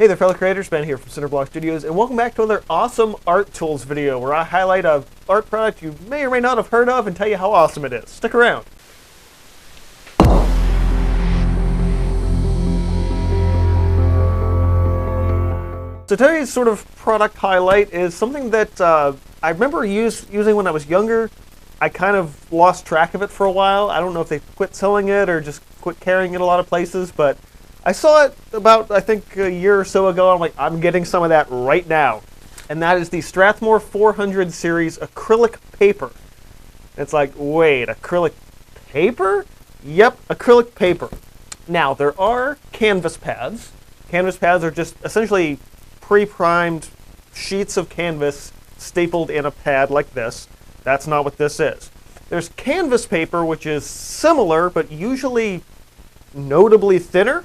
Hey there fellow creators, Ben here from Cinder Studios, and welcome back to another awesome art tools video where I highlight a art product you may or may not have heard of and tell you how awesome it is. Stick around. So today's sort of product highlight is something that I remember using when I was younger. I kind of lost track of it for a while. I don't know if they quit selling it or just quit carrying it a lot of places, but I saw it about, I think, a year or so ago. I'm like, I'm getting some of that right now. And that is the Strathmore 400 Series Acrylic Paper. It's like, wait, acrylic paper? Yep, acrylic paper. Now, there are canvas pads. Canvas pads are just essentially pre-primed sheets of canvas stapled in a pad like this. That's not what this is. There's canvas paper, which is similar, but usually notably thinner.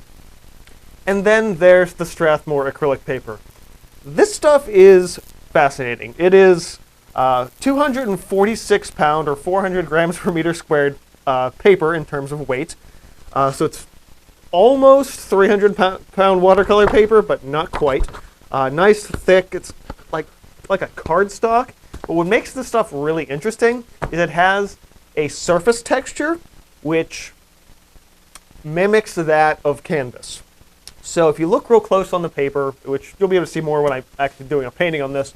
And then there's the Strathmore acrylic paper. This stuff is fascinating. It is 246 pound or 400 grams per meter squared paper in terms of weight. So it's almost 300 pound watercolor paper, but not quite. Nice, thick. It's like a cardstock. But what makes this stuff really interesting is it has a surface texture which mimics that of canvas. So if you look real close on the paper, which you'll be able to see more when I'm actually doing a painting on this,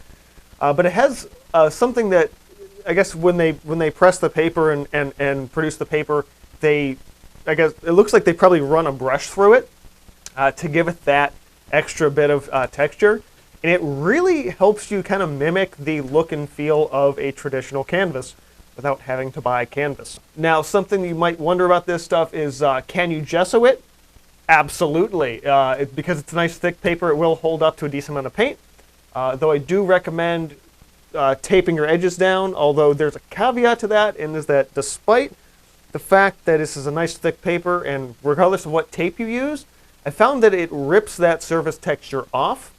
but it has something that I guess when they press the paper and produce the paper, I guess it looks like they probably run a brush through it to give it that extra bit of texture. And it really helps you kind of mimic the look and feel of a traditional canvas without having to buy canvas. Now, something you might wonder about this stuff is, can you gesso it? Absolutely. Because it's a nice thick paper, it will hold up to a decent amount of paint. Though I do recommend taping your edges down, although there's a caveat to that, and is that despite the fact that this is a nice thick paper, and regardless of what tape you use, I found that it rips that surface texture off.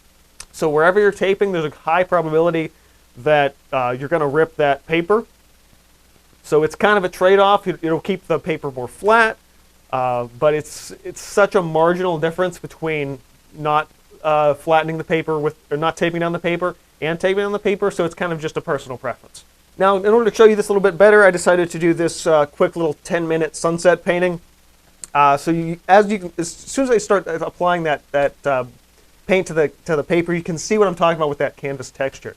So wherever you're taping, there's a high probability that you're going to rip that paper. So it's kind of a trade-off. It'll keep the paper more flat, but it's such a marginal difference between not flattening the paper or not taping down the paper and taping down the paper. So it's kind of just a personal preference. Now, in order to show you this a little bit better, I decided to do this quick little 10-minute sunset painting. As soon as I start applying that paint to the paper, you can see what I'm talking about with that canvas texture.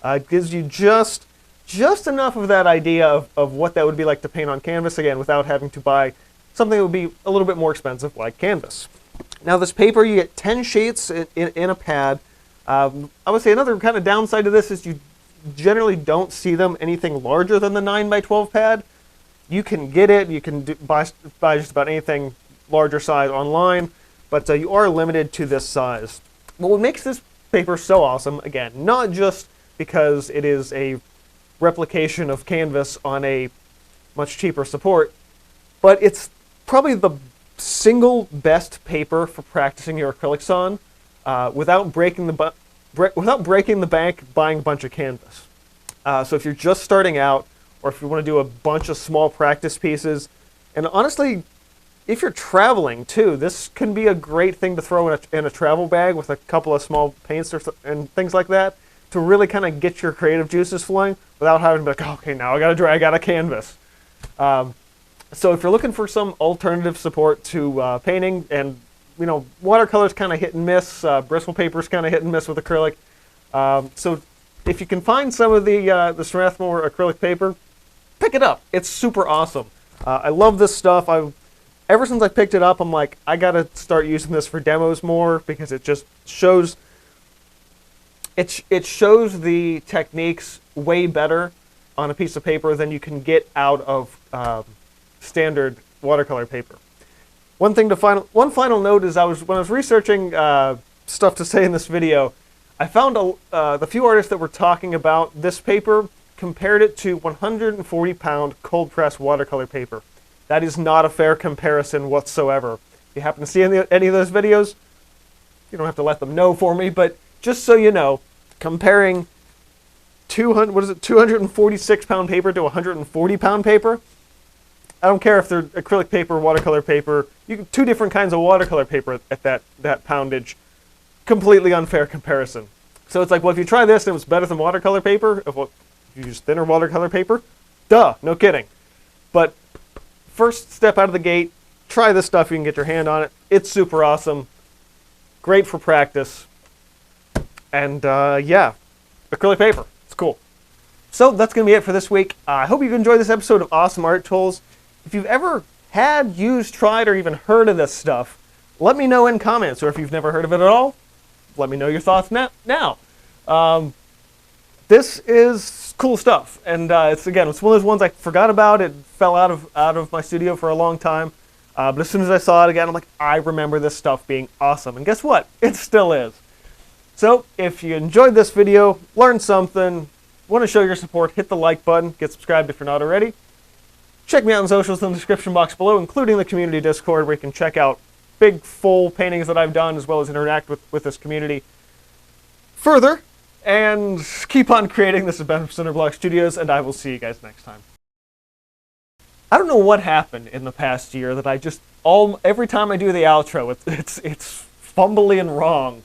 It gives you just enough of that idea of what that would be like to paint on canvas, again, without having to buy something that would be a little bit more expensive, like canvas. Now, this paper, you get 10 sheets in a pad. I would say another kind of downside to this is you generally don't see them anything larger than the 9x12 pad. You can get it. You can buy just about anything larger size online, but you are limited to this size. But what makes this paper so awesome, again, not just because it is a replication of canvas on a much cheaper support, but it's probably the single best paper for practicing your acrylics on without breaking the bank buying a bunch of canvas. So if you're just starting out, or if you want to do a bunch of small practice pieces, and honestly, if you're traveling too, this can be a great thing to throw in a travel bag with a couple of small paints and things like that to really kind of get your creative juices flowing without having to be like, oh, okay, now I got to drag out a canvas. So if you're looking for some alternative support to painting, and watercolor's kind of hit and miss, bristle paper's kind of hit and miss with acrylic. So if you can find some of the Strathmore acrylic paper, pick it up. It's super awesome. I love this stuff. Ever since I picked it up, I'm like, I gotta start using this for demos more because it just shows. It shows the techniques way better on a piece of paper than you can get out of standard watercolor paper. One final note is when I was researching stuff to say in this video, I found the few artists that were talking about this paper compared it to 140 pound cold press watercolor paper. That is not a fair comparison whatsoever. If you happen to see any of those videos, you don't have to let them know for me, but just so you know, comparing 246 pound paper to 140 pound paper, I don't care if they're acrylic paper, watercolor paper, two different kinds of watercolor paper at that poundage. completely unfair comparison. So it's like, well, if you try this and it was better than watercolor paper, if you use thinner watercolor paper, duh, no kidding. But first step out of the gate, try this stuff. You can get your hand on it. It's super awesome. Great for practice. And yeah, acrylic paper. It's cool. So that's going to be it for this week. I hope you've enjoyed this episode of Awesome Art Tools. If you've ever had, used, tried, or even heard of this stuff, let me know in comments. Or if you've never heard of it at all, let me know your thoughts now. This is cool stuff. And it's one of those ones I forgot about. It fell out of my studio for a long time. But as soon as I saw it again, I'm like, I remember this stuff being awesome. And guess what? It still is. So if you enjoyed this video, learned something, want to show your support, hit the like button, get subscribed if you're not already. Check me out on socials in the description box below, including the community Discord, where you can check out big, full paintings that I've done, as well as interact with this community further. And keep on creating. This has been from Cinderblock Studios, and I will see you guys next time. I don't know what happened in the past year that I just every time I do the outro, it's fumbly and wrong.